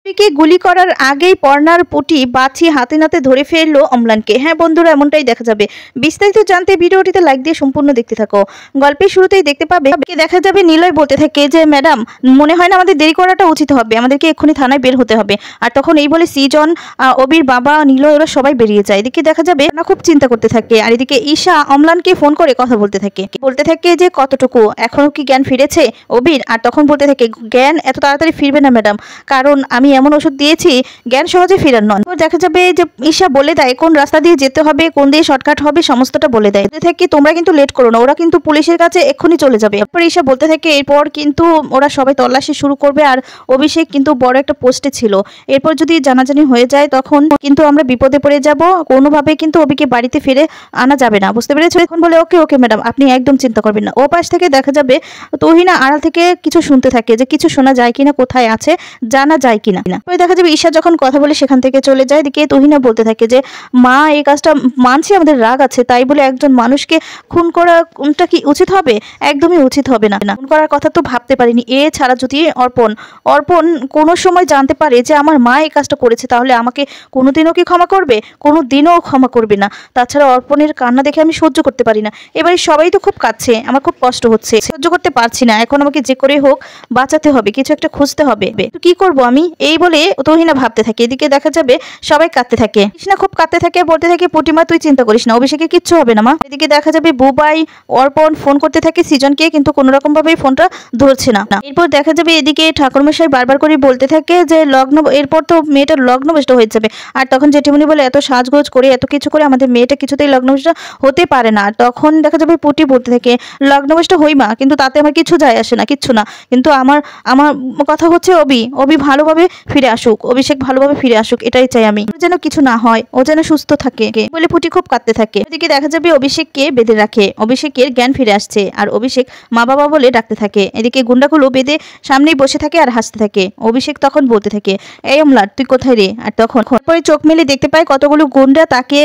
কে গুলি করার আগেই পর্ণার পুটি বাছি হাতে নাতে ধরে ফেললো অম্লানকে। হ্যাঁ বন্ধুরা, এমনটাই দেখা যাবে। বিস্তারিত জানতে ভিডিওটিতে লাইক দিয়ে সম্পূর্ণ দেখতে থাকো। গল্পের শুরুতেই দেখতে পাবে দেখা যাবে নিলয় বলতে থাকে যে ম্যাডাম, মনে হয় না আমাদের দেরি করাটা উচিত হবে, আমাদেরকে এক্ষুনি থানায় বের হতে হবে। আর তখন এই বলে সৃজন, অবির বাবা, নিলয় ওরা সবাই বেরিয়ে যায়। এদিকে দেখা যাবে না খুব চিন্তা করতে থাকে। আর এদিকে ঈশা অম্লানকে ফোন করে কথা বলতে থাকে যে কতটুকু এখনো কি জ্ঞান ফিরেছে অবির। আর তখন বলতে থাকে জ্ঞান এত তাড়াতাড়ি ফিরবে না ম্যাডাম, কারণ আমি এমন ওষুধ দিয়েছি জ্ঞান সহজে ফেরার নয়। দেখা যাবে যে ঈশা বলে দেয় কোন রাস্তা দিয়ে যেতে হবে, কোন দিয়ে শর্টকাট হবে, সমস্তটা বলে দেয়। থেকে তোমরা কিন্তু লেট করো না, ওরা কিন্তু পুলিশের কাছে এক্ষুনি চলে যাবে। তারপর ঈশা বলতে থাকে এরপর কিন্তু ওরা সবাই তল্লাশি শুরু করবে। আর অভিষেক কিন্তু বড় একটা পোস্টে ছিল, এরপর যদি জানাজানি হয়ে যায় তখন কিন্তু আমরা বিপদে পড়ে যাব। কোনোভাবে কিন্তু অভিকে বাড়িতে ফিরে আনা যাবে না, বুঝতে পেরেছো? এখন বলে ওকে ওকে ম্যাডাম, আপনি একদম চিন্তা করবেন না। ও পাশ থেকে দেখা যাবে তহিনা আড়াল থেকে কিছু শুনতে থাকে যে কিছু শোনা যায় কিনা, কোথায় আছে জানা যায় কিনা। দেখা যাবে ঈশা যখন কথা বলে সেখান থেকে চলে যায়। এদিকে তহিনা বলতে থাকে যে মা, এই কাজটা মানছি আমাদের রাগ আছে, তাই বলে একজন মানুষকে খুন করাটা কি উচিত হবে? একদমই উচিত হবে না। খুন করার কথা তো ভাবতে পারিনি। এ ছাড়া যদি অর্পণ কোনো সময় জানতে পারে যে আমার মা এই কাজটা করেছে, তাহলে আমাকে কোনোদিনও কি ক্ষমা করবে? কোনোদিনও ক্ষমা করবে না। তাছাড়া অর্পণের কান্না দেখে আমি সহ্য করতে পারি না। এবারে সবাই তো খুব কাঁদছে, আমার খুব কষ্ট হচ্ছে, সহ্য করতে পারছি না। এখন আমাকে যে করে হোক বাঁচাতে হবে, কিছু একটা খুঁজতে হবে। তো কি করব আমি? এই বলে তহিনা ভাবতে থাকে। এদিকে দেখা যাবে সবাই কাঁদতে থাকে। কৃষ্ণা খুব কাঁদতে থাকে, বলতে থাকে প্রতিমা তুই চিন্তা করিস না, অভিষেকের কিচ্ছু হবে না মা। এদিকে দেখা যাবে বুবাই অর্পণ ফোন করতে থাকে সৃজনকে, কিন্তু কোনো রকম ভাবে ফোনটা ধরছে না। এরপর দেখা যাবে এদিকে ঠাকুরমশাই বারবার করে বলতে থাকে যে লগ্ন, এরপর তো মেয়েটার লগ্নভ্রষ্ট হয়ে যাবে। আর তখন জেঠিমণি বলে এত সাজগোজ করে এত কিছু করে আমাদের মেয়েটা কিছুতেই লগ্নভ্রষ্ট হতে পারে না। তখন দেখা যাবে পুটি বলতে থাকে লগ্নভ্রষ্ট হই মা, কিন্তু তাতে আমার কিছু যায় আসে না, কিচ্ছু না। কিন্তু আমার কথা হচ্ছে অবি ভালোভাবে ফিরে আসুক, অভিষেক ভালোভাবে ফিরে আসুক, এটাই চাই আমি, যেন কিছু না হয়, ও যেন সুস্থ থাকে বলে পুটি খুব কাঁদতে থাকে। এদিকে দেখা যাবে অভিষেককে বেঁধে রাখে, অভিষেকের জ্ঞান ফিরে আসছে। আর অভিষেক মা বাবা বলে ডাকতে থাকে। এদিকে গুন্ডাগুলো বেঁধে সামনেই বসে থাকে আর হাসতে থাকে। অভিষেক তখন বলতে থাকে এই অমলাট তুই কোথায় রে? আর তখন পরে চোখ মেলে দেখতে পায় কতগুলো গুন্ডা তাকে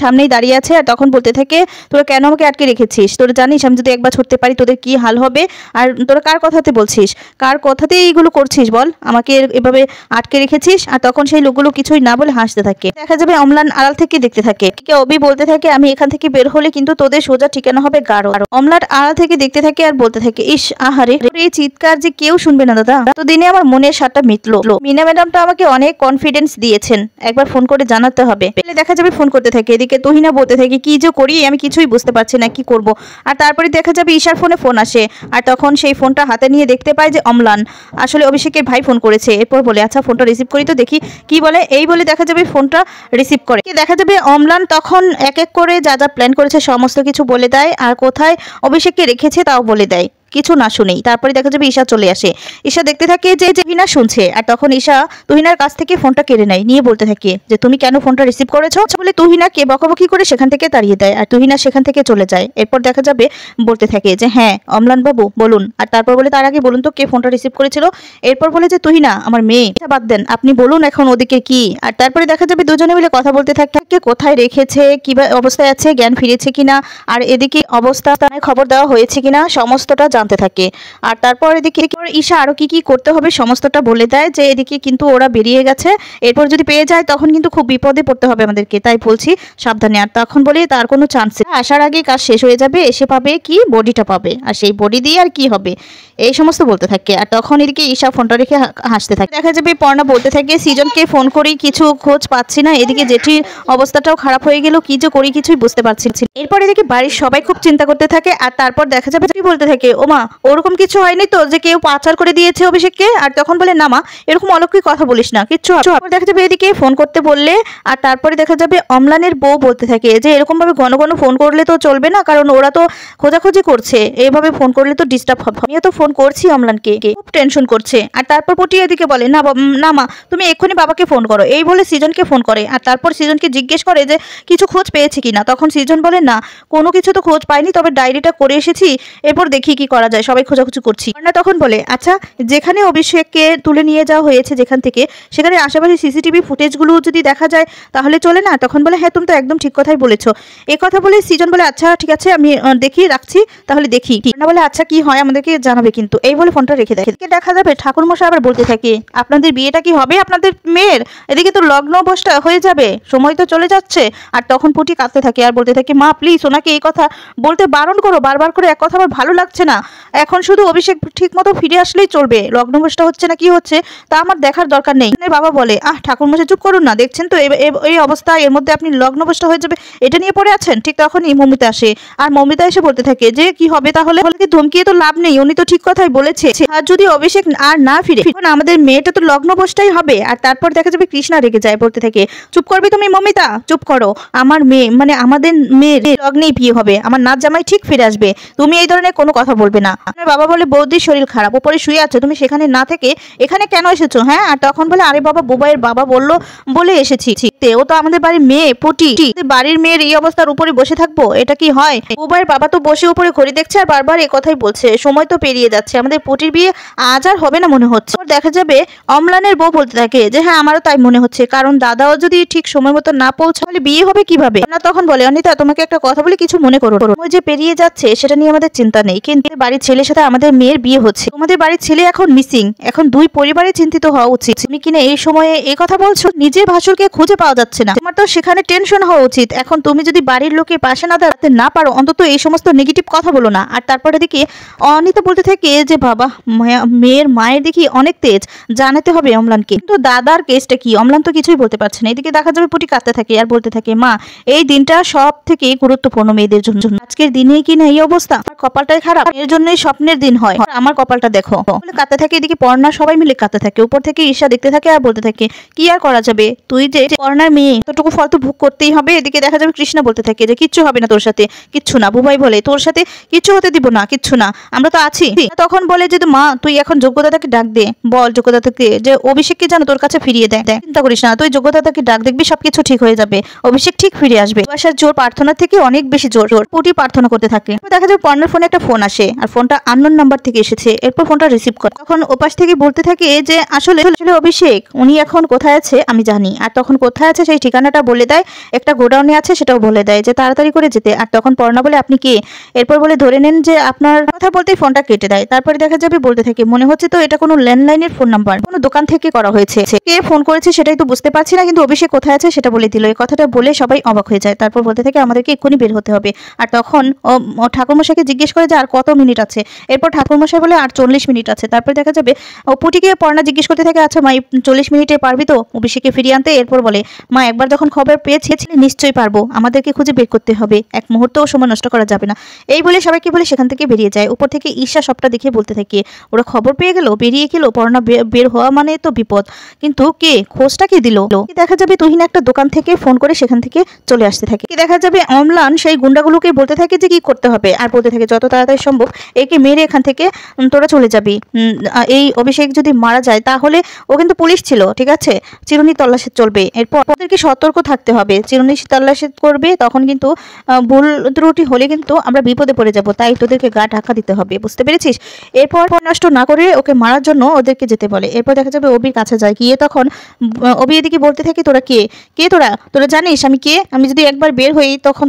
সামনেই দাঁড়িয়ে আছে। আর তখন বলতে থাকে তোরা কেন আমাকে আটকে রেখেছিস? তোরা জানিস আমি যদি একবার ছুটতে পারি তোদের কি হাল হবে? আর তোরা কার কথাতে বলছিস, কার কথাতে এইগুলো করছিস বল, আমাকে এভাবে আটকে রেখেছিস? আর তখন সেই লোকগুলো কিছুই না বলে হাসতে থাকে। দেখা যাবে অম্লান আড়াল থেকে দেখতে থাকে। অবি বলতে থাকে আমি এখান থেকে বের হলে কিন্তু তোদের সোজা ঠিকানা হবে গাঢ়। অম্লান আড়াল থেকে দেখতে থাকে আর বলতে থাকে ইস আহারে, এই চিৎকার যে কেউ শুনবে না দাদা, তো দিনে আমার মনের সাতটা মিটলো। মিনা ম্যাডামটা আমাকে অনেক কনফিডেন্স দিয়েছেন, একবার ফোন করে জানাতে হবে। দেখা যাবে ফোন করতে থাকে। এদিকে তহিনা বলতে থাকে কি যে করি আমি কিছুই বুঝতে পারছি না, কি করব। আর তারপরে দেখা যাবে ঈশার ফোনে ফোন আসে। আর তখন সেই ফোনটা হাতে নিয়ে দেখতে পায় যে অম্লান আসলে অভিষেকের ভাই ফোন করেছে। এরপর বলে আচ্ছা ফোনটা রিসিভ করি তো দেখি কি বলে। এই বলে দেখা যাবে ফোনটা রিসিভ করে। দেখা যাবে অম্লান তখন এক এক করে যা যা প্ল্যান করেছে সমস্ত কিছু বলে দেয়। আর কোথায় অভিষেককে রেখেছে তাও বলে দেয়, কিছু না শুনেই। তারপরে দেখা যাবে ঈশা চলে আসে। ঈশা দেখতে থাকে যে তুহিনা শুনছে। আর তখন ঈশা তুহিনার কাছ থেকে ফোনটা কেড়ে নেয়, নিয়ে বলতে থাকে যে তুমি কেন ফোনটা রিসিভ করেছো বলে তুহিনাকে বকাবকি করে সেখান থেকে তাড়িয়ে দেয়। আর তুহিনা সেখান থেকে চলে যায়। এরপর দেখা যাবে বলতে থাকে যে হ্যাঁ অম্লান বাবু বলুন। আর তারপর বলে তার আগে বলুন তো কে ফোনটা রিসিভ করেছিল। এরপর বলে যে তুহিনা আমার মেয়ে, বাদ দেন আপনি বলুন এখন ওদিকে কি। আর তারপরে দেখা যাবে দুজনে মিলে কথা বলতে থাকে, কোথায় রেখেছে, কি অবস্থায় আছে, জ্ঞান ফিরেছে কিনা, আর এদিকে অবস্থা খবর দেওয়া হয়েছে কিনা, সমস্তটা জানতে থাকে। আর তারপর এদিকে ঈশা আরো কি কি করতে হবে সমস্তটা বলে দেয় যে এদিকে কিন্তু ওরা বেরিয়ে গেছে, এরপর যদি পেয়ে যায় তখন কিন্তু খুব বিপদে পড়তে হবে আমাদেরকে, তাই বলছি সাবধানে। আর তখন বলে তার কোনো চান্স আসার আগে কাজ শেষ হয়ে যাবে, এসে পাবে কি বডিটা পাবে, আর সেই বডি দিয়ে আর কি হবে, এই সমস্ত বলতে থাকে। আর তখন এদিকে ঈশা ফোনটা রেখে হাসতে থাকে। দেখা যাবে পর্ণা বলতে থাকে সৃজনকে ফোন করি কিছু খোঁজ পাচ্ছি না, এদিকে জেঠির অবস্থাটাও খারাপ হয়ে গেল, কি যে করি কিছুই বুঝতে পারছি। এরপর এদিকে বাড়ির সবাই খুব চিন্তা করতে থাকে। আর তারপর দেখা যাবে বলতে থাকে ওমা ওরকম কিছু হয়নি তো যে কেউ পাচার করে দিয়েছে অভিষেককে। আর তখন বলে না মা এরকম অলৌকিক কথা বলিস না, কিচ্ছু। দেখা যাবে এদিকে ফোন করতে বললে। আর তারপরে দেখা যাবে অম্লানের বউ বলতে থাকে যে এরকম ভাবে ঘন ঘন ফোন করলে তো চলবে না, কারণ ওরা তো খোঁজাখুঁজি করছে, এইভাবে ফোন করলে তো ডিস্টার্ব হবে। আমিও তো ফোন করছি অম্লানকে, খুব টেনশন করছে। আর তারপর পটি এদিকে বলে না না মা তুমি এক্ষুনি বাবাকে ফোন করো, এই বলে সৃজনকে ফোন করে। আর তারপর সৃজনকে জিজ্ঞেস করে যে কিছু খোঁজ পেয়েছে কিনা। তখন সৃজন বলে না কোনো কিছু তো খোঁজ পাইনি, তবে ডায়েরিটা করে এসেছি, এরপর দেখি কি করা করা যায়, সবাই খোঁজাখুঁজি করছি। পর্ণা তখন বলে আচ্ছা যেখানে অভিষেককে তুলে নিয়ে যাওয়া হয়েছে যেখান থেকে, সেখানে আশেপাশে সিসিটিভি ফুটেজগুলো যদি দেখা যায় তাহলে চলে না? তখন বলে হ্যাঁ তুমি তো একদম ঠিক কথাই বলেছো। এই কথা বলে সৃজন বলে আচ্ছা ঠিক আছে আমি দেখি, রাখছি তাহলে দেখি। পর্ণা বলে আচ্ছা কি হয় আমাদেরকে জানাবে কিন্তু। এই বলে ফোনটা রেখে দেয়। দেখা যাবে ঠাকুরমশাই আবার বলতে থাকে আপনাদের বিয়েটা কি হবে আপনাদের মেয়ের? এদিকে তো লগ্ন বসটা হয়ে যাবে, সময় তো চলে যাচ্ছে। আর তখন পুটি কাঁদতে থাকে আর বলতে থাকে মা প্লিজ ওনাকে এই কথা বলতে বারণ করো, বারবার করে এক কথা আমার ভালো লাগছে না। এখন শুধু অভিষেক ঠিক মতো ফিরে আসলেই চলবে, লগ্ন বসটা হচ্ছে না কি হচ্ছে তা আমার দেখার দরকার নেই। বাবা বলে ঠাকুরমশাই চুপ করুন না, দেখছেন তো এই অবস্থা, এর মধ্যে আপনি লগ্ন বসটা হয়ে যাবে এটা নিয়ে পড়ে আছেন। ঠিক তখনই মমিতা আসে আর মমিতা এসে বলতে থাকে যে কি হবে তাহলে? ধমকিয়ে তো লাভ নেই, উনি তো ঠিক কথাই বলেছে। আর যদি অভিষেক আর না ফিরে আমাদের মেয়েটা তো লগ্ন বসটাই হবে। আর তারপর দেখা যাবে কৃষ্ণা রেগে যায়, বলতে থাকে চুপ করবে তুমি মমিতা, চুপ করো। আমার মেয়ে মানে আমাদের মেয়ের লগ্নেই বিয়ে হবে, আমার নাচ জামাই ঠিক ফিরে আসবে, তুমি এই ধরনের কোনো কথা বলবে না। আপনার বাবা বলে বৌদির শরীর খারাপ, ওপরে শুয়ে আছে, তুমি সেখানে না থেকে এখানে কেন এসেছো? হ্যাঁ। আর তখন বলে আরে বাবা বুবাইয়ের বাবা বললো বলে এসেছি, ও তো আমাদের বাড়ির মেয়ে পুটি, বাড়ির মেয়ের এই অবস্থার উপরে বসে থাকবো এটা কি হয়? বুবাইয়ের বাবা তো বসে উপরে ঘড়ি দেখছে আর বারবার এই কথাই বলছে, সময় তো পেরিয়ে যাচ্ছে, আমাদের পুটির বিয়ে আজ আর হবে না মনে হচ্ছে। দেখা যাবে অম্লানের বউ বলতে থাকে যে হ্যাঁ আমারও তাই মনে হচ্ছে, কারণ দাদাও যদি ঠিক সময় মতো না পৌঁছালে তাহলে বিয়ে হবে কিভাবে? না তখন বলে অনিতা তোমাকে একটা কথা বলে কিছু মনে করো, ওই যে পেরিয়ে যাচ্ছে সেটা নিয়ে আমাদের চিন্তা নেই, কিন্তু বাড়ির ছেলের সাথে আমাদের মেয়ের বিয়ে হচ্ছে, তোমাদের বাড়ির ছেলে এখন মিসিং, এখন দুই পরিবারে চিন্তিত হওয়া উচিত। তুমি কিনা এই সময়ে এই কথা বলছো, নিজের ভাসুরকে খুঁজে পাওয়া যাচ্ছে না, তোমার তো সেখানে টেনশন হওয়া উচিত। এখন তুমি যদি বাড়ির লোকের পাশে না দাঁড়াতে না পারো অন্তত এই সমস্ত নেগেটিভ কথা বলো না। আর তারপরে দেখি অনিতা বলতে থাকে যে বাবা মেয়ের মায়ের দেখি অনেক তেজ, জানাতে হবে অম্লানকে, কিন্তু দাদার কেসটা কি? অম্লান তো কিছুই বলতে পারছে না। এদিকে দেখা যাবে পুটি কাঁদতে থাকে আর বলতে থাকে মা এই দিনটা সব থেকে গুরুত্বপূর্ণ মেয়েদের জন্য, আজকের দিনে কি না এই অবস্থা, আমার কপালটাই খারাপ, এর জন্যই স্বপ্নের দিন হয়, আমার কপালটা দেখো বলে কাঁদতে থাকে। এদিকে পর্ণা সবাই মিলে কাঁদতে থাকে, উপর থেকে ঈশা দেখতে থাকে আর বলতে থাকে কি আর করা যাবে, তুই যে পর্ণার মেয়ে ততটুকু ফল তো ভোগ করতেই হবে। এদিকে দেখা যাবে কৃষ্ণা বলতে থাকে যে কিচ্ছু হবে না তোর সাথে, কিচ্ছু না। বুবাই বলে তোর সাথে কিচ্ছু হতে দিব না, কিচ্ছু না, আমরা তো আছি। তখন বলে যে মা তুই এখন যোগ্যদাতাকে ডাক দে, বল যোগ্যদাতাকে যে অভিষেককে যেন তোর কাছে ফিরিয়ে দেয়, চিন্তা করিস না, তুই যোগ্যদাতাকে ডাক দেখবি সবকিছু ঠিক হয়ে যাবে, অভিষেক ঠিক ফিরে আসবে। ভালোবাসার জোর প্রার্থনা থেকে অনেক বেশি জোর পুটি প্রার্থনা করতে থাকে। দেখা যাবে পর্ণার ফোনে একটা ফোন আসে আর ফোনটা আননোন নাম্বার থেকে এসেছে। এরপর ফোনটা রিসিভ করে তখন ওপাশ থেকে বলতে থাকে যে আসলে অভিষেক উনি এখন কোথায় আছে আমি জানি। আর তখন কোথায় আছে সেই ঠিকানাটা বলে দেয়, একটা গোডাউনে আছে সেটাও বলে দেয় যে তাড়াতাড়ি করে যেতে। আর তখন পর্ণা বলে আপনি কে? এরপর বলে ধরে নেন যে আপনার কথা বলতেই ফোনটা কেটে দেয়। তারপরে দেখা যাবে বলতে থাকে মনে হচ্ছে তো এটা কোনো ল্যান্ডলাইনের ফোন নাম্বার, কোনো দোকান থেকে করা হয়েছে, কে ফোন করেছে সেটাই তো বুঝতে পারছি না, কিন্তু অভিষেক কোথায় আছে সেটা বলে দিল। এই কথাটা বলে সবাই অবাক হয়ে যায়। তারপর বলতে থাকে আমাদেরকে এক্ষুনি বের হতে হবে। আর তখন ঠাকুরমশাইকে জিজ্ঞেস করে যে আর কত মিনিট আছে? এরপর ঠাকুরমশাই বলে আর 40 মিনিট আছে। তারপর দেখা যাবে পুটিকে পর্ণা জিজ্ঞেস করতে থাকে আচ্ছা মা 40 মিনিটে পারবি তো অভিষেককে ফিরিয়ে আনতে? এরপর বলে মা একবার যখন খবর পেয়েছি নিশ্চয়ই পারবো, আমাদেরকে খুঁজে বের করতে হবে, এক মুহূর্তও সময় নষ্ট করা যাবে না। এই বলে সবাইকে বলে সেখান থেকে বেরিয়ে যায়। উপর থেকে ঈশা সবটা দেখে বলতে থাকে ওরা খবর পেয়ে গেল, বেরিয়ে গেল, পর্ণা বের হওয়া মানে তো বিপদ, কিন্তু কে খোঁজটা কে দিল? দেখা যাবে তুহিন একটা দোকান থেকে ফোন করে সেখান থেকে চলে আসতে থাকে। দেখা যাবে অম্লান সেই গুন্ডাগুলোকে বলতে থাকে যে কি করতে হবে আর বলতে থাকে যত তাড়াতাড়ি সম্ভব একে মেরে এখান থেকে তোরা চলে যাবি, এই অভিষেক যদি মারা যায় তাহলে ও কিন্তু পুলিশ ছিল, ঠিক আছে, চিরুনি তল্লাশি চলবে, এরপর ওদেরকে সতর্ক থাকতে হবে, চিরুনি তল্লাশি করবে তখন কিন্তু ভুল ত্রুটি হলে কিন্তু আমরা বিপদে পড়ে যাব, তাই তোদেরকে গা ঢাকা দিতে হবে, বুঝতে পেরেছিস? এরপর নষ্ট না করে ওকে মারার জন্য ওদেরকে যেতে বলে। এরপর দেখা যাবে অবির কাছে যায়, গিয়ে তখন অবি এদিকে বলতে থাকে তোরা কে কে তোরা জানিস আমি কে? আমি যদি একবার বের হই তখন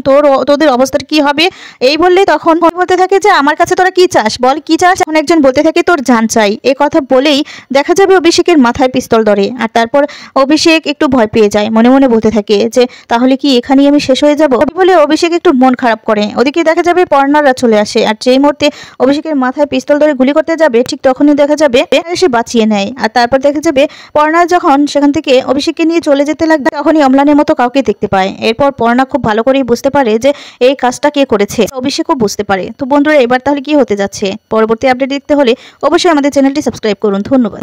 তোদের অবস্থাটা কি হবে? এই বললে তখন বলতে থাকে যে আমার কাছে তোরা কি চাস, বল কি চাস? এখন একজন বলতে থাকে তোর জান চাই। এই কথা বলেই দেখা যাবে অভিষেকের মাথায় পিস্তল ধরে। আর তারপর অভিষেক একটু ভয় পেয়ে যায়, মনে মনে বলতে থাকে যে তাহলে কি এখানেই আমি শেষ হয়ে যাব? বলে অভিষেক একটু মন খারাপ করে। ওদিকে দেখা যাবে পর্ণারা চলে আসে আর যেই মুহূর্তে অভিষেকের মাথায় পিস্তল ধরে গুলি করতে যাবে ঠিক তখনই দেখা যাবে সে বাঁচিয়ে নেয়। আর তারপর দেখা যাবে পর্ণা যখন সেখান থেকে অভিষেককে নিয়ে চলে যেতে লাগবে তখনই অম্লানের মতো কাউকে দেখতে পায়। এরপর পর্ণা খুব ভালো করেই বুঝতে পারে যে এই কাজটা কে করেছে, অভিষেকও বুঝতে পারে। তো বন্ধুরা এবার তাহলে কি হতে যাচ্ছে পরবর্তী আপডেট দেখতে হলে অবশ্যই আমাদের চ্যানেলটি সাবস্ক্রাইব করুন। ধন্যবাদ।